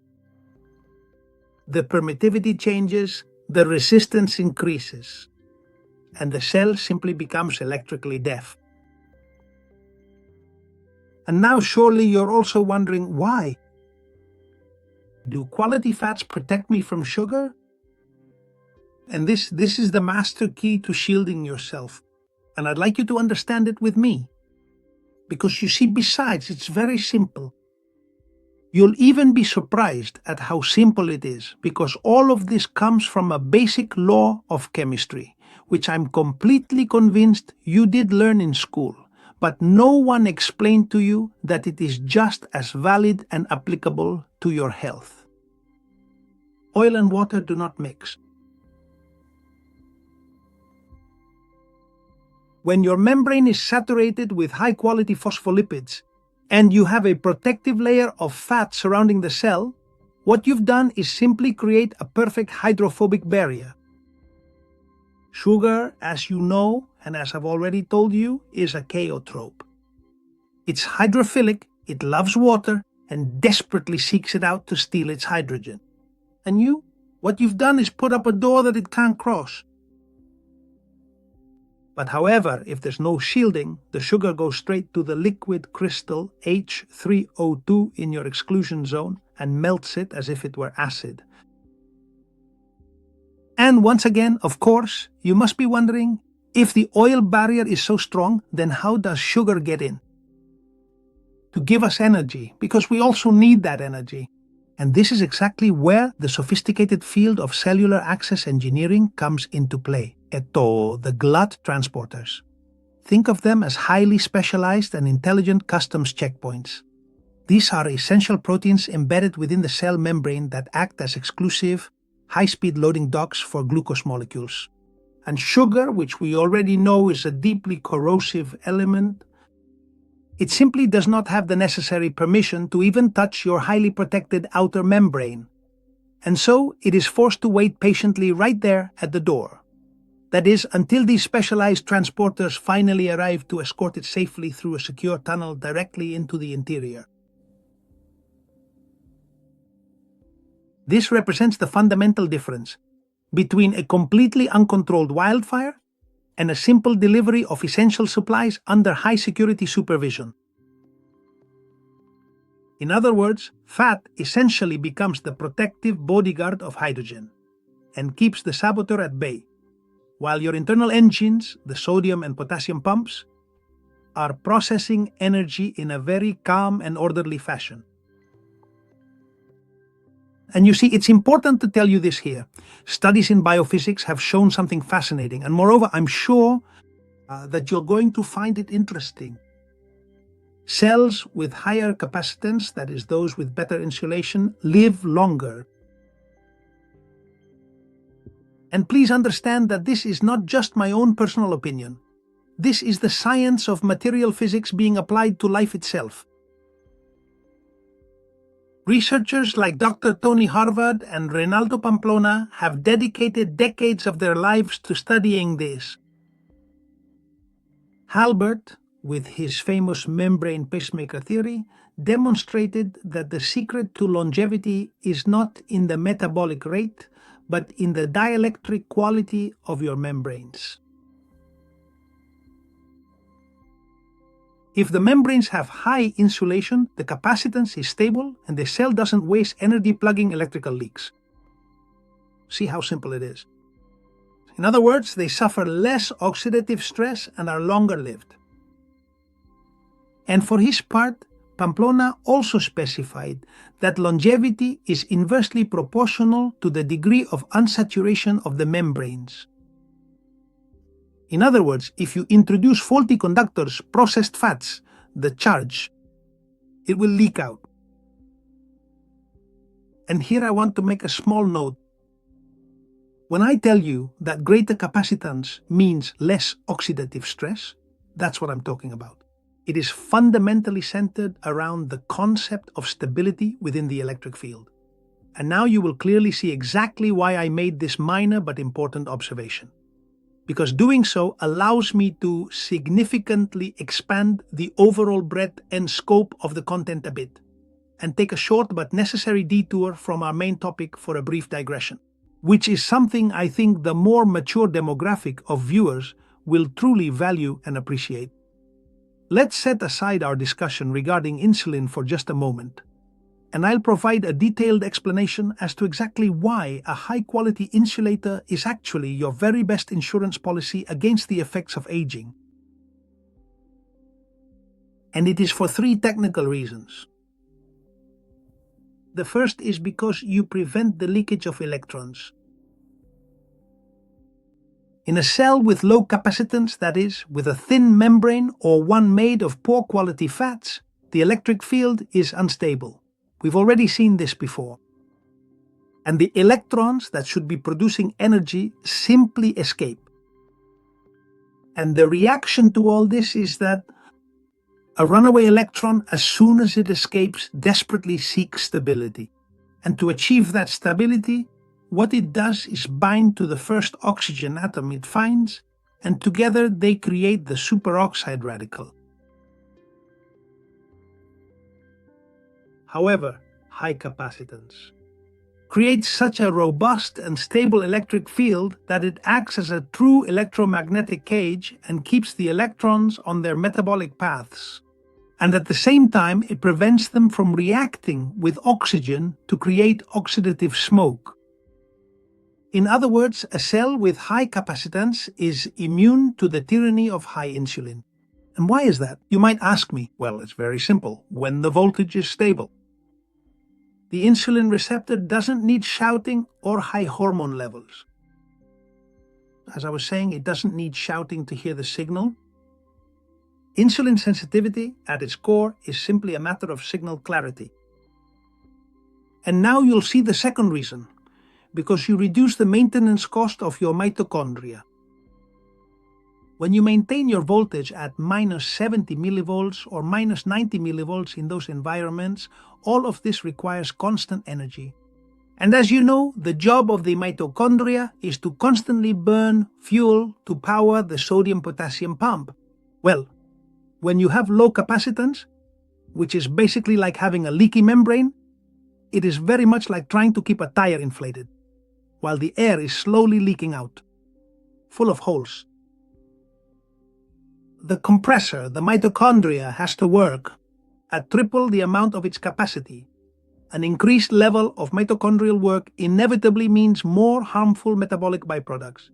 The permittivity changes, the resistance increases, and the cell simply becomes electrically deaf. And now surely you're also wondering why. Do quality fats protect me from sugar? And this is the master key to shielding yourself. And I'd like you to understand it with me. Because you see, besides, it's very simple. You'll even be surprised at how simple it is, because all of this comes from a basic law of chemistry, which I'm completely convinced you did learn in school, but no one explained to you that it is just as valid and applicable to your health. Oil and water do not mix. When your membrane is saturated with high-quality phospholipids and you have a protective layer of fat surrounding the cell, what you've done is simply create a perfect hydrophobic barrier. Sugar, as you know, and as I've already told you, is a chaotrope. It's hydrophilic, it loves water, and desperately seeks it out to steal its hydrogen. And what you've done is put up a door that it can't cross. But however, if there's no shielding, the sugar goes straight to the liquid crystal H3O2 in your exclusion zone and melts it as if it were acid. And once again, of course, you must be wondering, if the oil barrier is so strong, then how does sugar get in? To give us energy, because we also need that energy. And this is exactly where the sophisticated field of cellular access engineering comes into play. The GLUT transporters. Think of them as highly specialized and intelligent customs checkpoints. These are essential proteins embedded within the cell membrane that act as exclusive, high-speed loading docks for glucose molecules. And sugar, which we already know is a deeply corrosive element, it simply does not have the necessary permission to even touch your highly protected outer membrane. And so it is forced to wait patiently right there at the door. That is, until these specialized transporters finally arrive to escort it safely through a secure tunnel directly into the interior. This represents the fundamental difference between a completely uncontrolled wildfire and a simple delivery of essential supplies under high-security supervision. In other words, fat essentially becomes the protective bodyguard of hydrogen and keeps the saboteur at bay, while your internal engines, the sodium and potassium pumps, are processing energy in a very calm and orderly fashion. And you see, it's important to tell you this here. Studies in biophysics have shown something fascinating, and moreover, I'm sure that you're going to find it interesting. Cells with higher capacitance, that is, those with better insulation, live longer. And please understand that this is not just my own personal opinion. This is the science of material physics being applied to life itself. Researchers like Dr. Tony Harvard and Reynaldo Pamplona have dedicated decades of their lives to studying this. Halbert, with his famous membrane pacemaker theory, demonstrated that the secret to longevity is not in the metabolic rate, but in the dielectric quality of your membranes. If the membranes have high insulation, the capacitance is stable and the cell doesn't waste energy plugging electrical leaks. See how simple it is. In other words, they suffer less oxidative stress and are longer lived. And for his part, Pamplona also specified that longevity is inversely proportional to the degree of unsaturation of the membranes. In other words, if you introduce faulty conductors, processed fats, the charge, it will leak out. And here I want to make a small note. When I tell you that greater capacitance means less oxidative stress, that's what I'm talking about. It is fundamentally centered around the concept of stability within the electric field. And now you will clearly see exactly why I made this minor but important observation. Because doing so allows me to significantly expand the overall breadth and scope of the content a bit, and take a short but necessary detour from our main topic for a brief digression, which is something I think the more mature demographic of viewers will truly value and appreciate. Let's set aside our discussion regarding insulin for just a moment, and I'll provide a detailed explanation as to exactly why a high-quality insulator is actually your very best insurance policy against the effects of aging. And it is for 3 technical reasons. The first is because you prevent the leakage of electrons. In a cell with low capacitance, that is, with a thin membrane or one made of poor quality fats, the electric field is unstable. We've already seen this before. And the electrons that should be producing energy simply escape. And the reaction to all this is that a runaway electron, as soon as it escapes, desperately seeks stability. And to achieve that stability, what it does is bind to the first oxygen atom it finds, and together they create the superoxide radical. However, high capacitance creates such a robust and stable electric field that it acts as a true electromagnetic cage and keeps the electrons on their metabolic paths. And at the same time, it prevents them from reacting with oxygen to create oxidative smoke. In other words, a cell with high capacitance is immune to the tyranny of high insulin. And why is that? You might ask me. Well, it's very simple. When the voltage is stable. The insulin receptor doesn't need shouting or high hormone levels. As I was saying, it doesn't need shouting to hear the signal. Insulin sensitivity, at its core, is simply a matter of signal clarity. And now you'll see the second reason, because you reduce the maintenance cost of your mitochondria. When you maintain your voltage at minus 70 millivolts or minus 90 millivolts in those environments, all of this requires constant energy. And as you know, the job of the mitochondria is to constantly burn fuel to power the sodium-potassium pump. Well, when you have low capacitance, which is basically like having a leaky membrane, it is very much like trying to keep a tire inflated, while the air is slowly leaking out, full of holes. The compressor, the mitochondria, has to work at triple the amount of its capacity. An increased level of mitochondrial work inevitably means more harmful metabolic byproducts,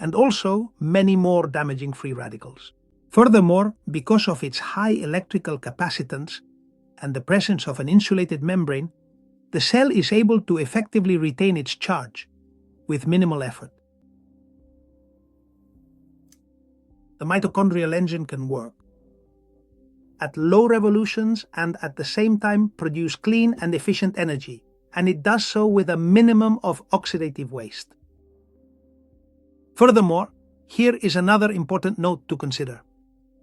and also many more damaging free radicals. Furthermore, because of its high electrical capacitance and the presence of an insulated membrane, the cell is able to effectively retain its charge with minimal effort. The mitochondrial engine can work at low revolutions and at the same time produce clean and efficient energy, and it does so with a minimum of oxidative waste. Furthermore, here is another important note to consider.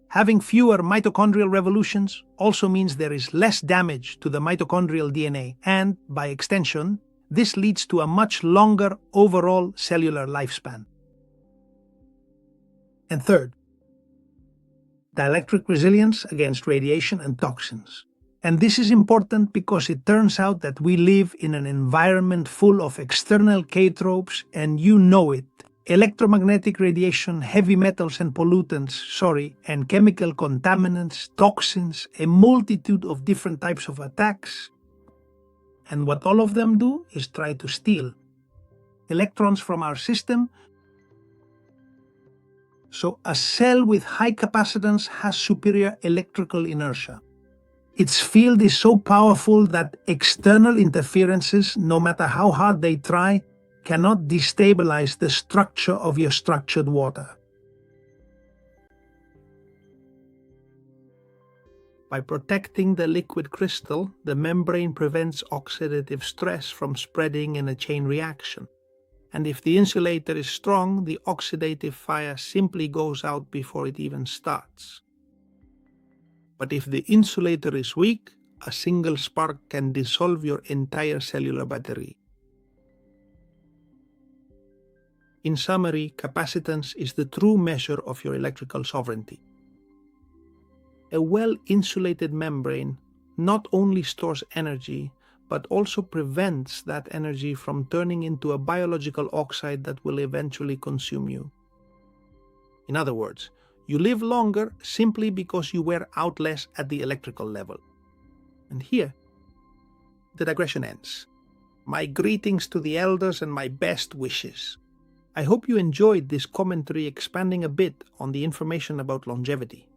Having fewer mitochondrial revolutions also means there is less damage to the mitochondrial DNA, and, by extension, this leads to a much longer overall cellular lifespan. And third, dielectric resilience against radiation and toxins. And this is important because it turns out that we live in an environment full of external catropes, and you know it. Electromagnetic radiation, heavy metals and pollutants, and chemical contaminants, toxins, a multitude of different types of attacks. And what all of them do is try to steal electrons from our system. So a cell with high capacitance has superior electrical inertia. Its field is so powerful that external interferences, no matter how hard they try, cannot destabilize the structure of your structured water. By protecting the liquid crystal, the membrane prevents oxidative stress from spreading in a chain reaction. And if the insulator is strong, the oxidative fire simply goes out before it even starts. But if the insulator is weak, a single spark can dissolve your entire cellular battery. In summary, capacitance is the true measure of your electrical sovereignty. A well-insulated membrane not only stores energy, but also prevents that energy from turning into a biological oxide that will eventually consume you. In other words, you live longer simply because you wear out less at the electrical level. And here, the digression ends. My greetings to the elders and my best wishes. I hope you enjoyed this commentary expanding a bit on the information about longevity.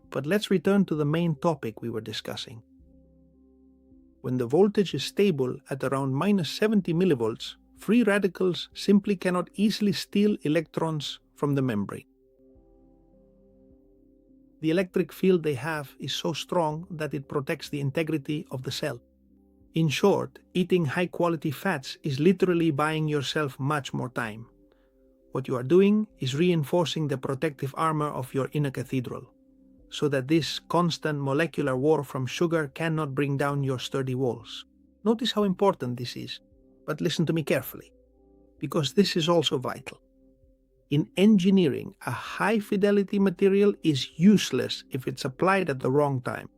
But let's return to the main topic we were discussing. When the voltage is stable at around -70 millivolts, free radicals simply cannot easily steal electrons from the membrane. The electric field they have is so strong that it protects the integrity of the cell. In short, eating high-quality fats is literally buying yourself much more time. What you are doing is reinforcing the protective armor of your inner cathedral, so that this constant molecular war from sugar cannot bring down your sturdy walls. Notice how important this is, but listen to me carefully, because this is also vital. In engineering, a high-fidelity material is useless if it's applied at the wrong time.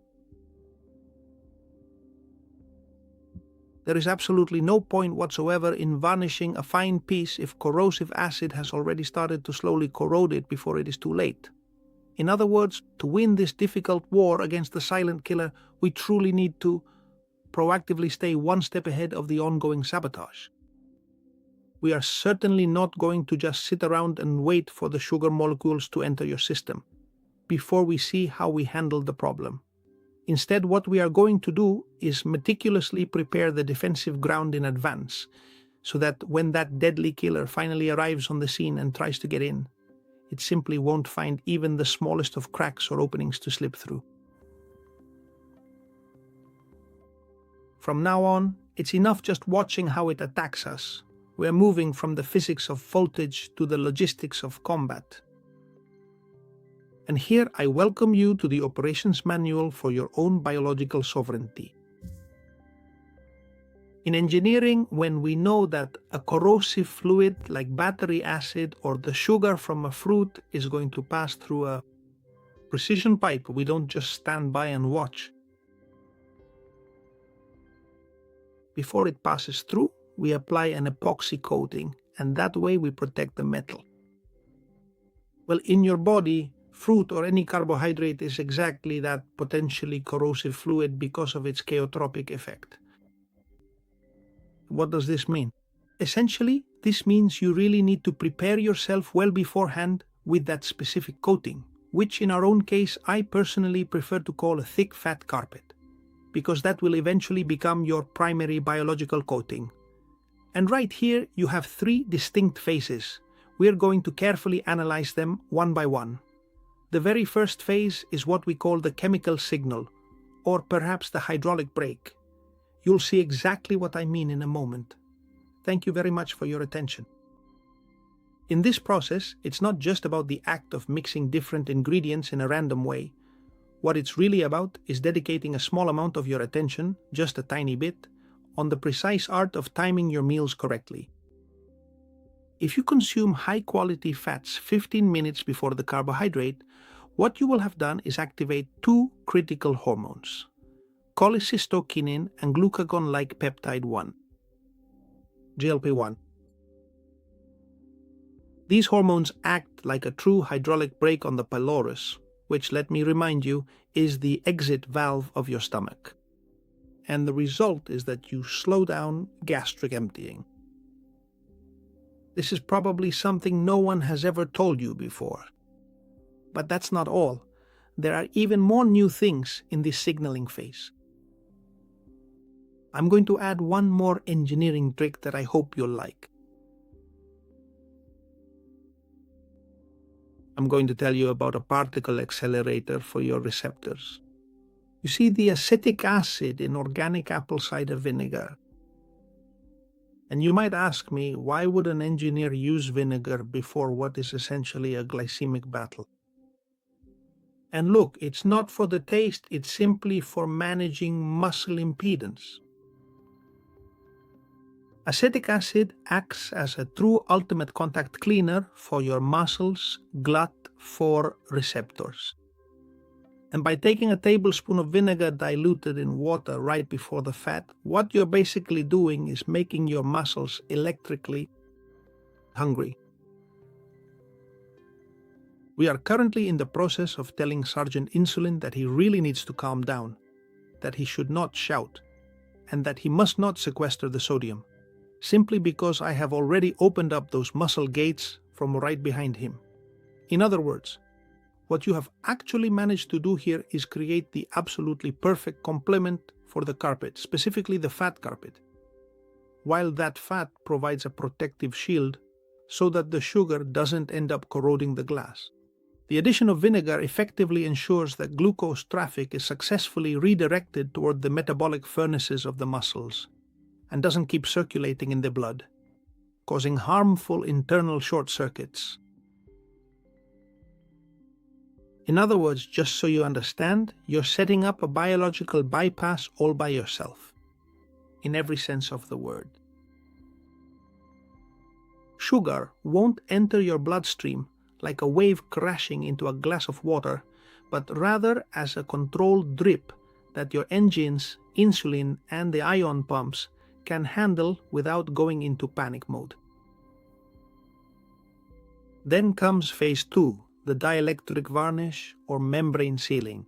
There is absolutely no point whatsoever in varnishing a fine piece if corrosive acid has already started to slowly corrode it before it is too late. In other words, to win this difficult war against the silent killer, we truly need to proactively stay one step ahead of the ongoing sabotage. We are certainly not going to just sit around and wait for the sugar molecules to enter your system before we see how we handle the problem. Instead, what we are going to do is meticulously prepare the defensive ground in advance, so that when that deadly killer finally arrives on the scene and tries to get in, it simply won't find even the smallest of cracks or openings to slip through. From now on, it's enough just watching how it attacks us. We are moving from the physics of voltage to the logistics of combat. And here I welcome you to the operations manual for your own biological sovereignty. In engineering, when we know that a corrosive fluid like battery acid or the sugar from a fruit is going to pass through a precision pipe, we don't just stand by and watch. Before it passes through, we apply an epoxy coating, and that way we protect the metal. Well, in your body, fruit or any carbohydrate is exactly that potentially corrosive fluid because of its chaotropic effect. What does this mean? Essentially, this means you really need to prepare yourself well beforehand with that specific coating, which in our own case I personally prefer to call a thick fat carpet, because that will eventually become your primary biological coating. And right here you have 3 distinct phases. We are going to carefully analyze them one by one. The very first phase is what we call the chemical signal, or perhaps the hydraulic brake. You'll see exactly what I mean in a moment. Thank you very much for your attention. In this process, it's not just about the act of mixing different ingredients in a random way. What it's really about is dedicating a small amount of your attention, just a tiny bit, on the precise art of timing your meals correctly. If you consume high-quality fats 15 minutes before the carbohydrate, what you will have done is activate 2 critical hormones. cholecystokinin and glucagon-like peptide 1, GLP-1. These hormones act like a true hydraulic brake on the pylorus, which, let me remind you, is the exit valve of your stomach. And the result is that you slow down gastric emptying. This is probably something no one has ever told you before. But that's not all. There are even more new things in this signaling phase. I'm going to add one more engineering trick that I hope you'll like. I'm going to tell you about a particle accelerator for your receptors. You see, the acetic acid in organic apple cider vinegar. And you might ask me, why would an engineer use vinegar before what is essentially a glycemic battle? And look, it's not for the taste, it's simply for managing muscle impedance. Acetic acid acts as a true ultimate contact cleaner for your muscles' GLUT4 receptors. And by taking a tablespoon of vinegar diluted in water right before the fat, what you're basically doing is making your muscles electrically hungry. We are currently in the process of telling Sergeant Insulin that he really needs to calm down, that he should not shout, and that he must not sequester the sodium, simply because I have already opened up those muscle gates from right behind him. In other words, what you have actually managed to do here is create the absolutely perfect complement for the carpet, specifically the fat carpet, while that fat provides a protective shield so that the sugar doesn't end up corroding the glass. The addition of vinegar effectively ensures that glucose traffic is successfully redirected toward the metabolic furnaces of the muscles and doesn't keep circulating in the blood, causing harmful internal short circuits. In other words, just so you understand, you're setting up a biological bypass all by yourself, in every sense of the word. Sugar won't enter your bloodstream like a wave crashing into a glass of water, but rather as a controlled drip that your engines, insulin, and the ion pumps can handle without going into panic mode. Then comes phase 2, the dielectric varnish or membrane sealing.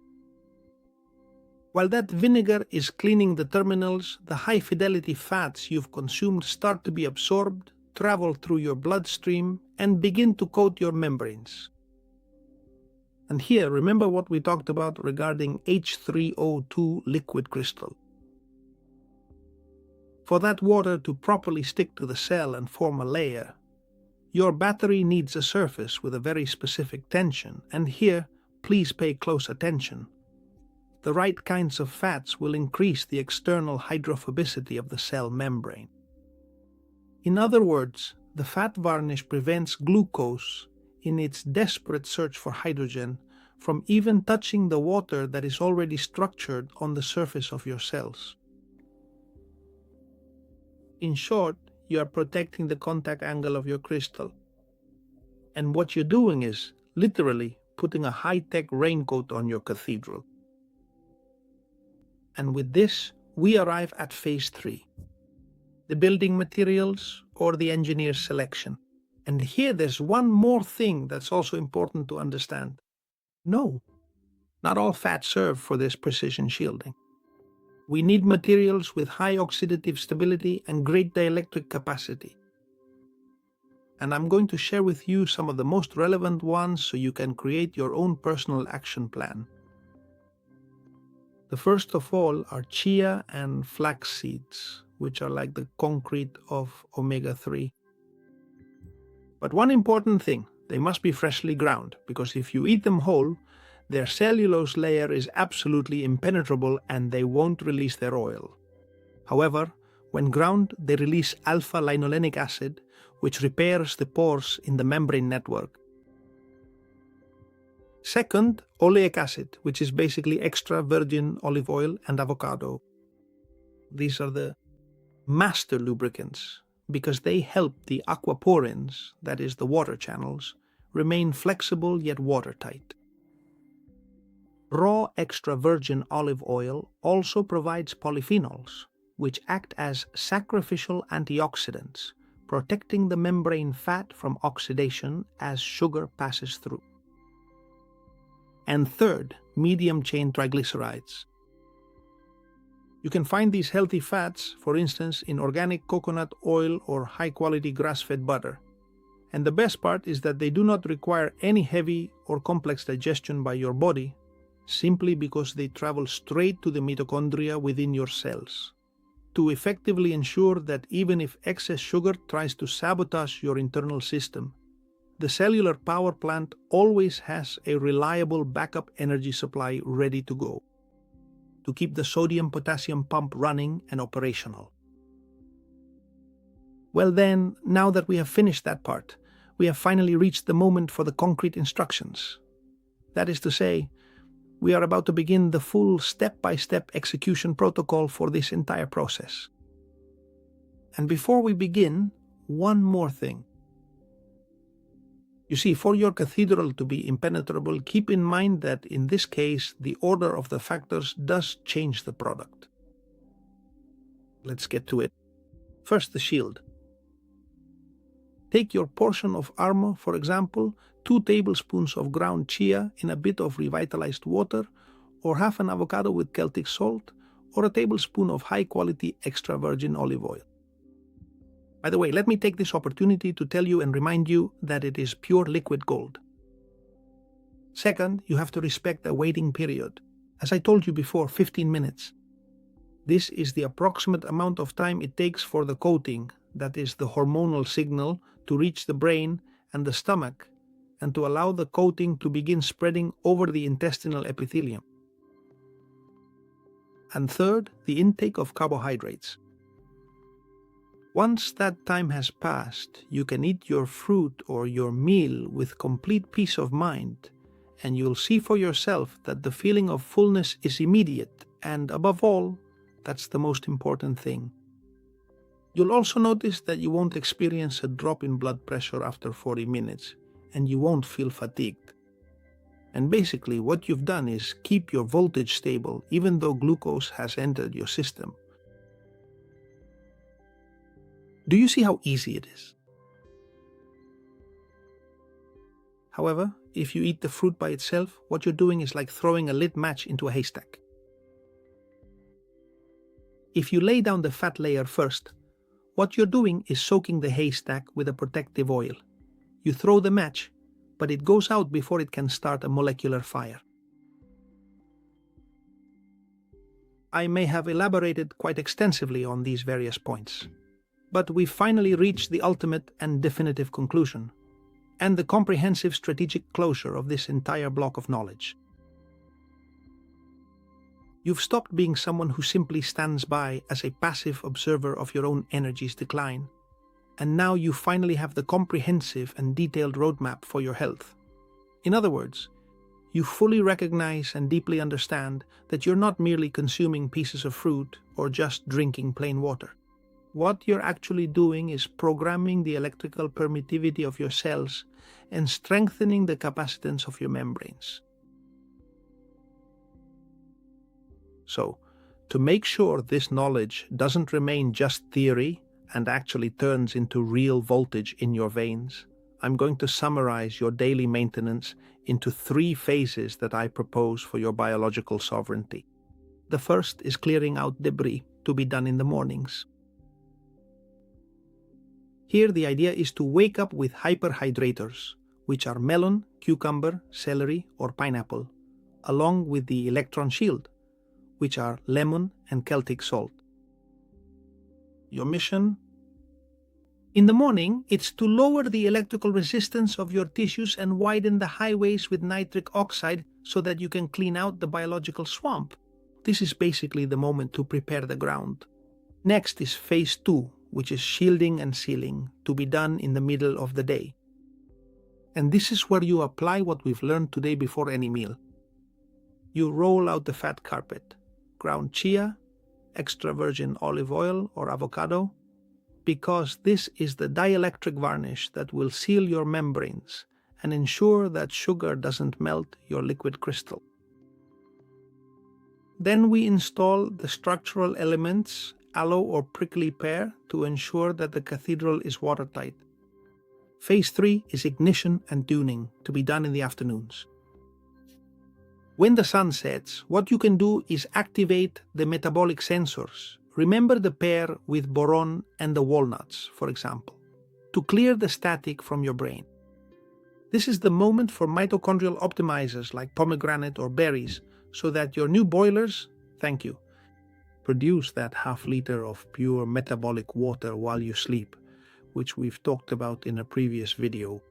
While that vinegar is cleaning the terminals, the high-fidelity fats you've consumed start to be absorbed, travel through your bloodstream, and begin to coat your membranes. And here, remember what we talked about regarding H3O2 liquid crystal. For that water to properly stick to the cell and form a layer, your battery needs a surface with a very specific tension, and here, please pay close attention. The right kinds of fats will increase the external hydrophobicity of the cell membrane. In other words, the fat varnish prevents glucose, in its desperate search for hydrogen, from even touching the water that is already structured on the surface of your cells. In short, you are protecting the contact angle of your crystal. And what you're doing is, literally, putting a high-tech raincoat on your cathedral. And with this, we arrive at phase 3. The building materials or the engineer's selection. And here there's one more thing that's also important to understand. No, not all fats serve for this precision shielding. We need materials with high oxidative stability and great dielectric capacity. And I'm going to share with you some of the most relevant ones so you can create your own personal action plan. The first of all are chia and flax seeds, which are like the concrete of omega-3. But one important thing, they must be freshly ground, because if you eat them whole, their cellulose layer is absolutely impenetrable and they won't release their oil. However, when ground, they release alpha-linolenic acid, which repairs the pores in the membrane network. Second, oleic acid, which is basically extra virgin olive oil and avocado. These are the master lubricants because they help the aquaporins, that is the water channels, remain flexible yet watertight. Raw extra virgin olive oil also provides polyphenols, which act as sacrificial antioxidants, protecting the membrane fat from oxidation as sugar passes through. And third, medium-chain triglycerides. You can find these healthy fats, for instance, in organic coconut oil or high-quality grass-fed butter. And the best part is that they do not require any heavy or complex digestion by your body, simply because they travel straight to the mitochondria within your cells, to effectively ensure that even if excess sugar tries to sabotage your internal system, the cellular power plant always has a reliable backup energy supply ready to go, to keep the sodium-potassium pump running and operational. Well then, now that we have finished that part, we have finally reached the moment for the concrete instructions. That is to say, we are about to begin the full step-by-step execution protocol for this entire process. And before we begin, one more thing. You see, for your cathedral to be impenetrable, keep in mind that in this case, the order of the factors does change the product. Let's get to it. First, the shield. Take your portion of armor, for example, 2 tablespoons of ground chia in a bit of revitalized water, or half an avocado with Celtic salt, or a tablespoon of high-quality extra virgin olive oil. By the way, let me take this opportunity to tell you and remind you that it is pure liquid gold. Second, you have to respect the waiting period. As I told you before, 15 minutes. This is the approximate amount of time it takes for the coating, that is the hormonal signal, to reach the brain and the stomach, and to allow the coating to begin spreading over the intestinal epithelium. And third, the intake of carbohydrates. Once that time has passed, you can eat your fruit or your meal with complete peace of mind, and you'll see for yourself that the feeling of fullness is immediate, and above all, that's the most important thing. You'll also notice that you won't experience a drop in blood pressure after 40 minutes, and you won't feel fatigued. And basically what you've done is keep your voltage stable even though glucose has entered your system. Do you see how easy it is? However, if you eat the fruit by itself, what you're doing is like throwing a lit match into a haystack. If you lay down the fat layer first, what you're doing is soaking the haystack with a protective oil. You throw the match, but it goes out before it can start a molecular fire. I may have elaborated quite extensively on these various points, but we've finally reached the ultimate and definitive conclusion, and the comprehensive strategic closure of this entire block of knowledge. You've stopped being someone who simply stands by as a passive observer of your own energy's decline, and now you finally have the comprehensive and detailed roadmap for your health. In other words, you fully recognize and deeply understand that you're not merely consuming pieces of fruit or just drinking plain water. What you're actually doing is programming the electrical permittivity of your cells and strengthening the capacitance of your membranes. So, to make sure this knowledge doesn't remain just theory and actually turns into real voltage in your veins, I'm going to summarize your daily maintenance into 3 phases that I propose for your biological sovereignty. The first is clearing out debris, to be done in the mornings. Here the idea is to wake up with hyperhydrators, which are melon, cucumber, celery, or pineapple, along with the electron shield, which are lemon and Celtic salt. Your mission? In the morning, it's to lower the electrical resistance of your tissues and widen the highways with nitric oxide so that you can clean out the biological swamp. This is basically the moment to prepare the ground. Next is phase 2, which is shielding and sealing, to be done in the middle of the day. And this is where you apply what we've learned today before any meal. You roll out the fat carpet, ground chia, extra virgin olive oil or avocado, because this is the dielectric varnish that will seal your membranes and ensure that sugar doesn't melt your liquid crystal. Then we install the structural elements, aloe or prickly pear, to ensure that the cathedral is watertight. Phase 3 is ignition and tuning, to be done in the afternoons. When the sun sets, what you can do is activate the metabolic sensors. Remember the pear with boron and the walnuts, for example, to clear the static from your brain. This is the moment for mitochondrial optimizers like pomegranate or berries, so that your new boilers, thank you, produce that half-liter of pure metabolic water while you sleep, which we've talked about in a previous video.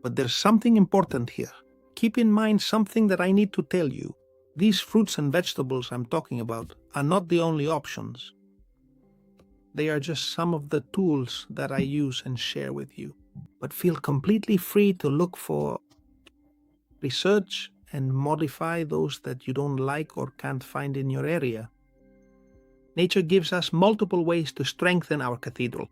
But there's something important here. Keep in mind something that I need to tell you. These fruits and vegetables I'm talking about are not the only options. They are just some of the tools that I use and share with you. But feel completely free to look for research and modify those that you don't like or can't find in your area. Nature gives us multiple ways to strengthen our cathedral.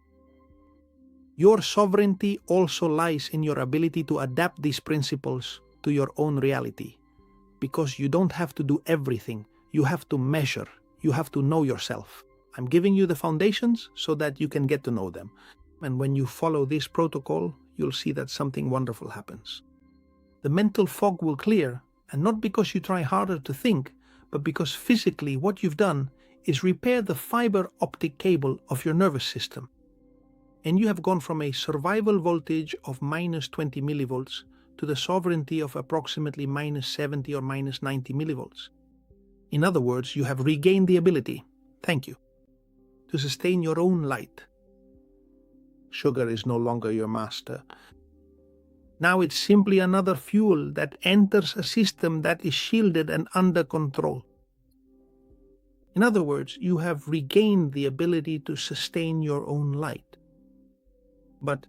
Your sovereignty also lies in your ability to adapt these principles to your own reality, because you don't have to do everything. You have to measure. You have to know yourself. I'm giving you the foundations so that you can get to know them. And when you follow this protocol, you'll see that something wonderful happens. The mental fog will clear, and not because you try harder to think, but because physically what you've done is repair the fiber optic cable of your nervous system. And you have gone from a survival voltage of minus 20 millivolts to the sovereignty of approximately minus 70 or minus 90 millivolts. In other words, you have regained the ability, thank you, to sustain your own light. Sugar is no longer your master. Now it's simply another fuel that enters a system that is shielded and under control. In other words, you have regained the ability to sustain your own light. But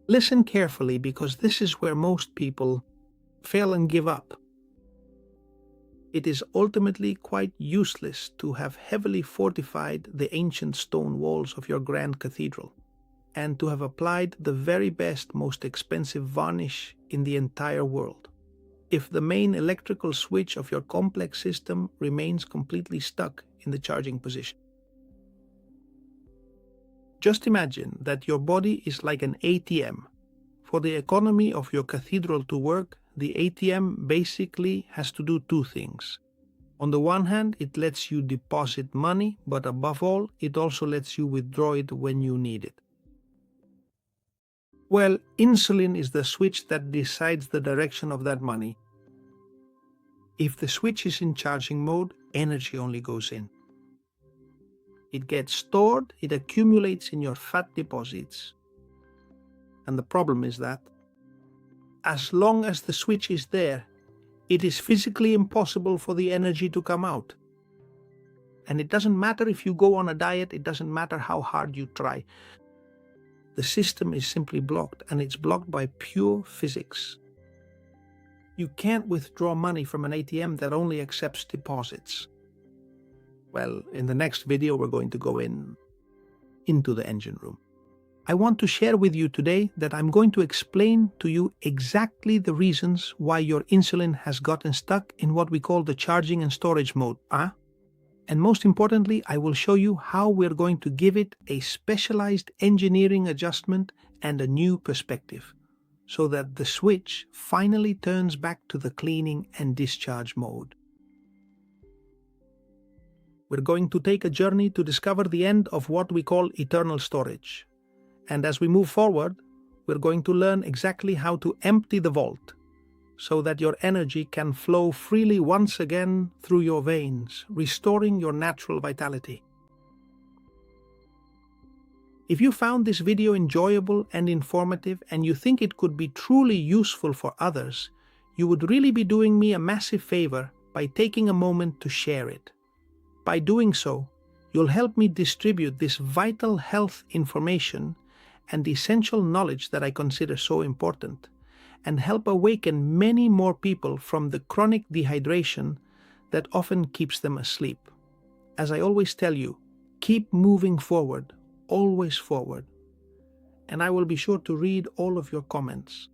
listen carefully, because this is where most people fail and give up. It is ultimately quite useless to have heavily fortified the ancient stone walls of your grand cathedral, and to have applied the very best, most expensive varnish in the entire world, if the main electrical switch of your complex system remains completely stuck in the charging position. Just imagine that your body is like an ATM. For the economy of your cathedral to work, the ATM basically has to do two things. On the one hand, it lets you deposit money, but above all, it also lets you withdraw it when you need it. Well, insulin is the switch that decides the direction of that money. If the switch is in charging mode, energy only goes in. It gets stored, it accumulates in your fat deposits. And the problem is that, as long as the switch is there, it is physically impossible for the energy to come out. And it doesn't matter if you go on a diet, it doesn't matter how hard you try. The system is simply blocked, and it's blocked by pure physics. You can't withdraw money from an ATM that only accepts deposits. Well, in the next video, we're going to go into the engine room. I want to share with you today that I'm going to explain to you exactly the reasons why your insulin has gotten stuck in what we call the charging and storage mode. And most importantly, I will show you how we're going to give it a specialized engineering adjustment and a new perspective, so that the switch finally turns back to the cleaning and discharge mode. We're going to take a journey to discover the end of what we call eternal storage. And as we move forward, we're going to learn exactly how to empty the vault, so that your energy can flow freely once again through your veins, restoring your natural vitality. If you found this video enjoyable and informative, and you think it could be truly useful for others, you would really be doing me a massive favor by taking a moment to share it. By doing so, you'll help me distribute this vital health information and essential knowledge that I consider so important, and help awaken many more people from the chronic dehydration that often keeps them asleep. As I always tell you, keep moving forward, always forward. And I will be sure to read all of your comments.